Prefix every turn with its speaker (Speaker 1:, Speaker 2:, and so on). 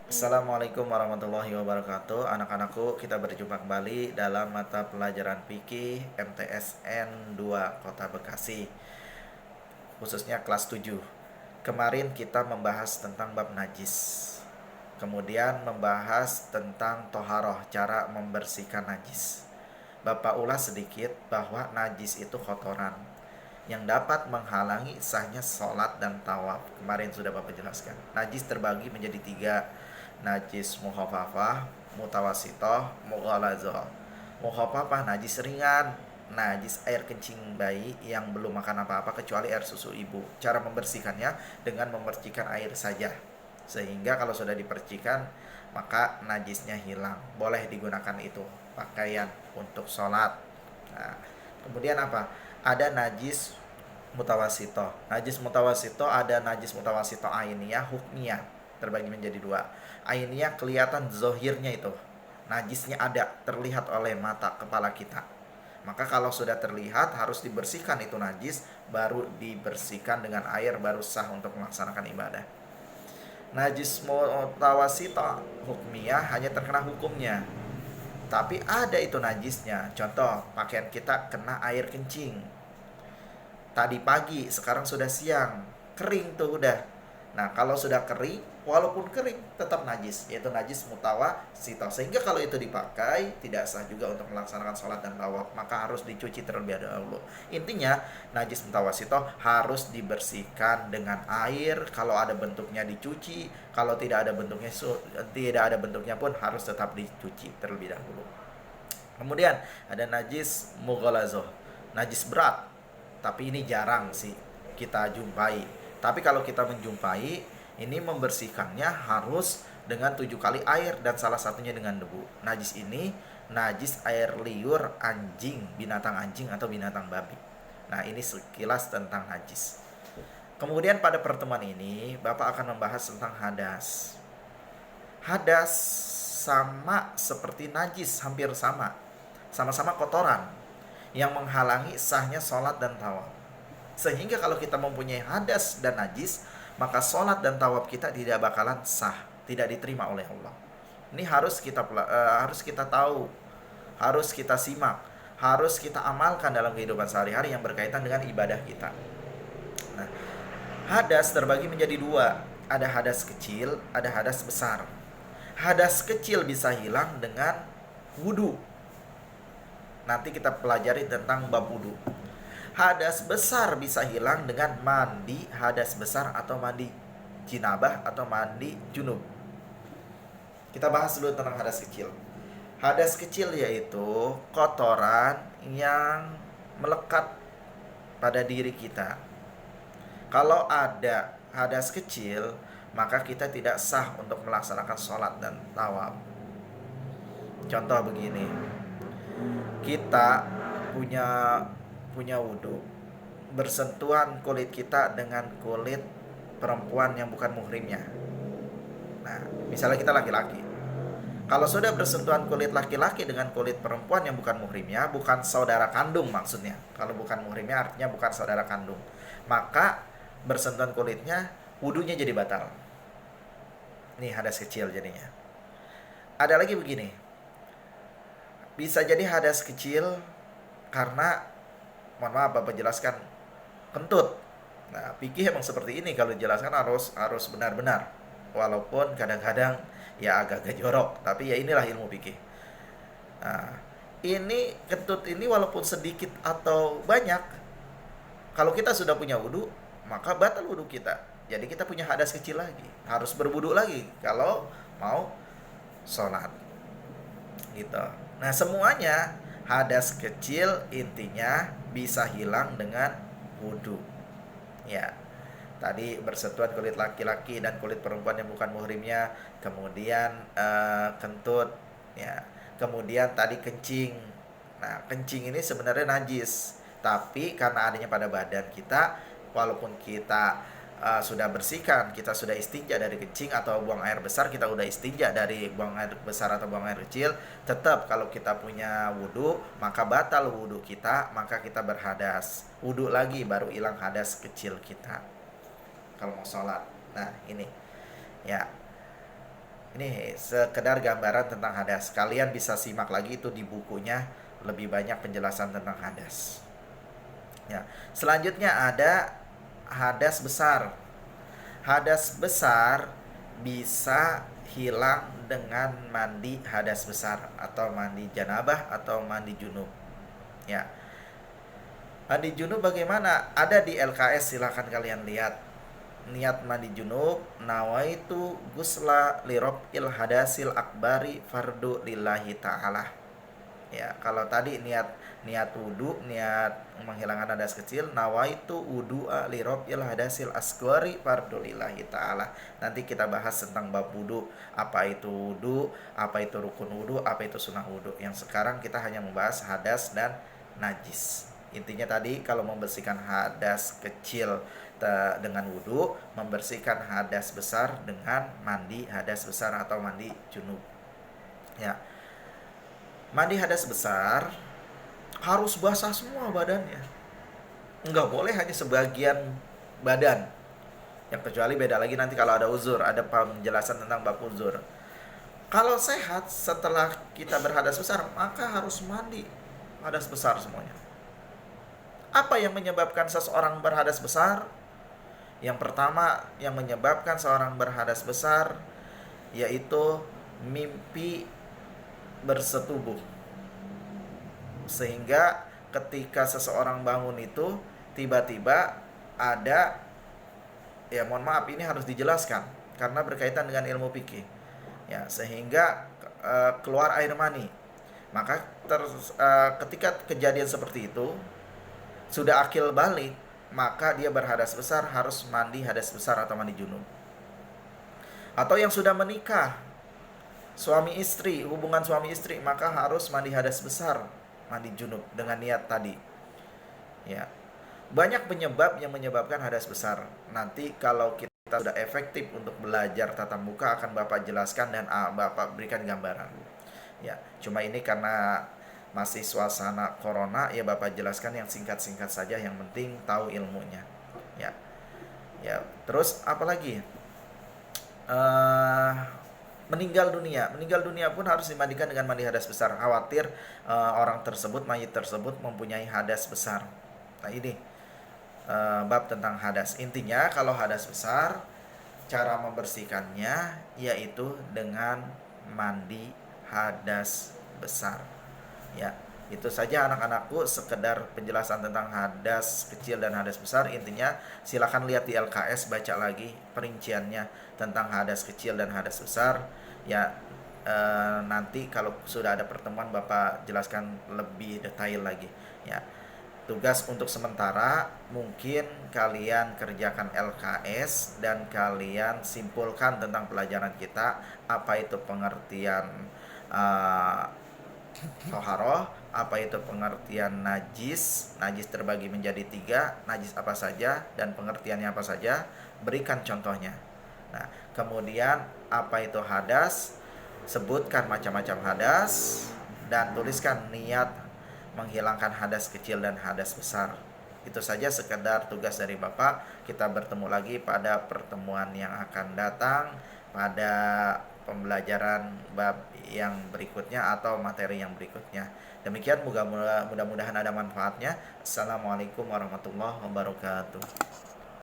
Speaker 1: Assalamualaikum warahmatullahi wabarakatuh. Anak-anakku, kita berjumpa kembali dalam mata pelajaran fikih MTSN 2 Kota Bekasi, khususnya kelas 7. Kemarin kita membahas tentang bab najis. Kemudian membahas tentang toharoh, cara membersihkan najis. Bapak ulas sedikit bahwa najis itu kotoran yang dapat menghalangi sahnya sholat dan tawaf. Kemarin sudah Bapak jelaskan. Najis terbagi menjadi 3. Najis mukhafafah, mutawasitoh, mughalazah. Mukhafafah najis ringan, najis air kencing bayi yang belum makan apa-apa kecuali air susu ibu. Cara membersihkannya dengan memercikan air saja, sehingga kalau sudah dipercikan maka najisnya hilang. Boleh digunakan itu pakaian untuk sholat. Nah, kemudian apa? Ada najis mutawasito. Najis mutawasito ada najis mutawasito ainiyah, hukmiyah. Terbagi menjadi 2. Ainiyah kelihatan zohirnya itu. Najisnya ada, terlihat oleh mata kepala kita. Maka kalau sudah terlihat harus dibersihkan itu najis, baru dibersihkan dengan air, baru sah untuk melaksanakan ibadah. Najis mutawasito hukmiyah hanya terkena hukumnya, tapi ada itu najisnya. Contoh, pakaian kita kena air kencing tadi pagi, sekarang sudah siang, kering tuh udah. Nah, kalau sudah kering, walaupun kering tetap najis, yaitu najis mutawasito. Sehingga kalau itu dipakai tidak sah juga untuk melaksanakan sholat dan tawaf, maka harus dicuci terlebih dahulu. Intinya, najis mutawasito harus dibersihkan dengan air. Kalau ada bentuknya dicuci, kalau tidak ada bentuknya pun harus tetap dicuci terlebih dahulu. Kemudian ada najis mughalazoh, najis berat. Tapi ini jarang sih kita jumpai. Tapi kalau kita menjumpai, ini membersihkannya harus dengan 7 kali air dan salah satunya dengan debu. Najis ini najis air liur anjing, binatang anjing atau binatang babi. Nah, ini sekilas tentang najis. Kemudian pada pertemuan ini Bapak akan membahas tentang hadas. Hadas sama seperti najis, hampir sama. Sama-sama kotoran yang menghalangi sahnya sholat dan tawaf. Sehingga kalau kita mempunyai hadas dan najis, maka sholat dan tawaf kita tidak bakalan sah, tidak diterima oleh Allah. Ini harus kita tahu, harus kita simak, harus kita amalkan dalam kehidupan sehari-hari yang berkaitan dengan ibadah kita. Nah, hadas terbagi menjadi 2. Ada hadas kecil, ada hadas besar. Hadas kecil bisa hilang dengan wudhu. Nanti kita pelajari tentang bab wudu. Hadas besar bisa hilang dengan mandi hadas besar atau mandi jinabah atau mandi junub. Kita bahas dulu tentang hadas kecil. Hadas kecil yaitu kotoran yang melekat pada diri kita. Kalau ada hadas kecil, maka kita tidak sah untuk melaksanakan sholat dan tawaf. Contoh begini, kita punya wudhu, bersentuhan kulit kita dengan kulit perempuan yang bukan muhrimnya. Nah, misalnya kita laki-laki, kalau sudah bersentuhan kulit laki-laki dengan kulit perempuan yang bukan muhrimnya, bukan saudara kandung maksudnya. Kalau bukan muhrimnya artinya bukan saudara kandung, maka bersentuhan kulitnya, wudhunya jadi batal. Ini hadas kecil jadinya. Ada lagi begini, bisa jadi hadas kecil karena, mohon maaf Bapak jelaskan, kentut. Nah, fikih emang seperti ini, kalau dijelaskan harus benar-benar. Walaupun kadang-kadang ya agak-agak jorok, tapi ya inilah ilmu fikih. Nah, ini kentut ini walaupun sedikit atau banyak, kalau kita sudah punya wudhu, maka batal wudhu kita. Jadi kita punya hadas kecil lagi, harus berwudhu lagi kalau mau sholat. Gitu. Nah, semuanya hadas kecil intinya bisa hilang dengan wudhu. Ya, tadi bersentuhan kulit laki-laki dan kulit perempuan yang bukan muhrimnya, kemudian kentut, ya, kemudian tadi kencing. Nah, kencing ini sebenarnya najis, tapi karena adanya pada badan kita, walaupun kita sudah bersihkan, kita sudah istinja dari kencing atau buang air besar, kita udah istinja dari buang air besar atau buang air kecil, tetap kalau kita punya wudhu, maka batal wudhu kita, maka kita berhadas. Wudhu lagi baru hilang hadas kecil kita kalau mau sholat. Nah, ini ya, Ini sekedar gambaran tentang hadas. Kalian bisa simak lagi itu di bukunya, lebih banyak penjelasan tentang hadas. Ya. Selanjutnya ada hadas besar. Hadas besar bisa hilang dengan mandi hadas besar atau mandi janabah atau mandi junub. Ya. Mandi junub bagaimana? Ada di LKS, silahkan kalian lihat. Niat mandi junub, nawaitu gusla lirob'il hadasil akbari fardu lillahi ta'ala. Ya, kalau tadi niat wudu, niat menghilangkan hadas kecil, nawaitu wudu'a lirob'il hadasil asgori fardu lillahi ta'ala. Nanti kita bahas tentang bab wudu, apa itu wudu, apa itu rukun wudu, apa itu sunnah wudu. Yang sekarang kita hanya membahas hadas dan najis. Intinya tadi kalau membersihkan hadas kecil dengan wudu, membersihkan hadas besar dengan mandi hadas besar atau mandi junub. Ya. Mandi hadas besar harus basah semua badannya. Enggak boleh hanya sebagian badan. Yang kecuali beda lagi nanti kalau ada uzur, ada penjelasan tentang bab uzur. Kalau sehat setelah kita berhadas besar, maka harus mandi hadas besar semuanya. Apa yang menyebabkan seseorang berhadas besar? Yang pertama yang menyebabkan seorang berhadas besar yaitu mimpi bersetubuh. Sehingga ketika seseorang bangun itu tiba-tiba ada, ya mohon maaf ini harus dijelaskan karena berkaitan dengan ilmu fikih. Ya, sehingga keluar air mani. Maka ketika kejadian seperti itu sudah akil balik, maka dia berhadas besar harus mandi hadas besar atau mandi junub. Atau yang sudah menikah, suami istri, hubungan suami istri, maka harus mandi hadas besar, mandi junub dengan niat tadi. Ya. Banyak penyebab yang menyebabkan hadas besar. Nanti kalau kita sudah efektif untuk belajar tatap muka akan Bapak jelaskan dan Bapak berikan gambaran. Ya, cuma ini karena masih suasana corona, ya Bapak jelaskan yang singkat-singkat saja, yang penting tahu ilmunya. Ya. Ya, terus apalagi? Meninggal dunia pun harus dimandikan dengan mandi hadas besar. Khawatir orang tersebut, mayit tersebut mempunyai hadas besar. Nah ini bab tentang hadas. Intinya kalau hadas besar, cara membersihkannya yaitu dengan mandi hadas besar. Ya, itu saja anak-anakku, sekedar penjelasan tentang hadas kecil dan hadas besar. Intinya silakan lihat di LKS, baca lagi perinciannya tentang hadas kecil dan hadas besar. Ya, nanti kalau sudah ada pertemuan Bapak jelaskan lebih detail lagi. Ya, tugas untuk sementara mungkin kalian kerjakan LKS dan kalian simpulkan tentang pelajaran kita, apa itu pengertian toharoh, apa itu pengertian najis. Najis terbagi menjadi 3, najis apa saja dan pengertiannya apa saja, berikan contohnya. Nah, kemudian apa itu hadas, sebutkan macam-macam hadas dan tuliskan niat menghilangkan hadas kecil dan hadas besar. Itu saja sekedar tugas dari Bapak. Kita bertemu lagi pada pertemuan yang akan datang, pada pembelajaran bab yang berikutnya atau materi yang berikutnya. Demikian, mudah-mudahan ada manfaatnya. Assalamualaikum warahmatullahi wabarakatuh.